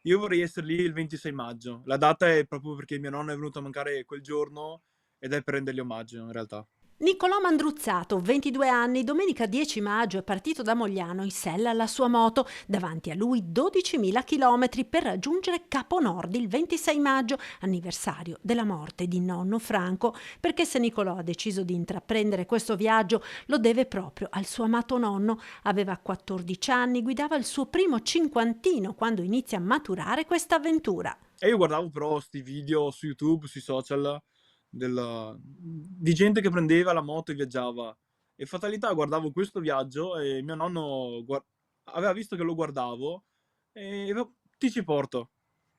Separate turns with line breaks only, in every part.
Io vorrei essere lì il 26 maggio. La data è proprio perché mio nonno è venuto a mancare quel giorno ed è per rendergli omaggio in realtà.
Niccolò Mandruzzato, 22 anni, domenica 10 maggio è partito da Mogliano in sella alla sua moto, davanti a lui 12.000 chilometri per raggiungere Capo Nord il 26 maggio, anniversario della morte di nonno Franco, perché se Niccolò ha deciso di intraprendere questo viaggio lo deve proprio al suo amato nonno. Aveva 14 anni, guidava il suo primo cinquantino quando inizia a maturare questa avventura.
E io guardavo però 'sti video su YouTube, sui social di gente che prendeva la moto e viaggiava. E fatalità guardavo questo viaggio e mio nonno aveva visto che lo guardavo e "Ti ci porto".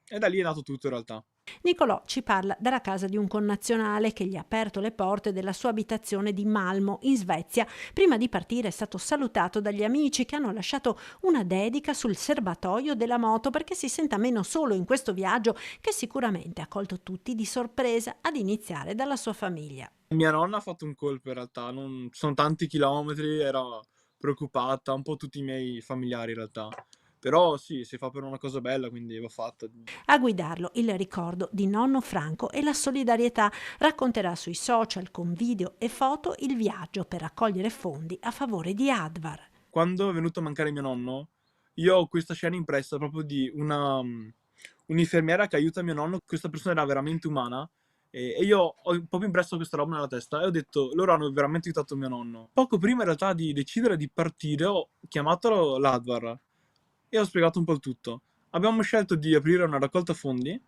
E da lì è nato tutto in realtà.
Nicolò ci parla dalla casa di un connazionale che gli ha aperto le porte della sua abitazione di Malmo, in Svezia. Prima di partire è stato salutato dagli amici che hanno lasciato una dedica sul serbatoio della moto perché si senta meno solo in questo viaggio che sicuramente ha colto tutti di sorpresa, ad iniziare dalla sua famiglia.
Mia nonna ha fatto un colpo in realtà, non son tanti chilometri, era preoccupata, un po' tutti i miei familiari in realtà. Però sì, si fa per una cosa bella, quindi va fatta.
A guidarlo il ricordo di nonno Franco e la solidarietà. Racconterà sui social con video e foto il viaggio per raccogliere fondi a favore di Advar.
Quando è venuto a mancare mio nonno, io ho questa scena impressa proprio di un'infermiera che aiuta mio nonno. Questa persona era veramente umana, e io ho proprio impresso questa roba nella testa e ho detto: "Loro hanno veramente aiutato mio nonno". Poco prima in realtà di decidere di partire ho chiamato l'Advar e ho spiegato un po' il tutto. Abbiamo scelto di aprire una raccolta fondi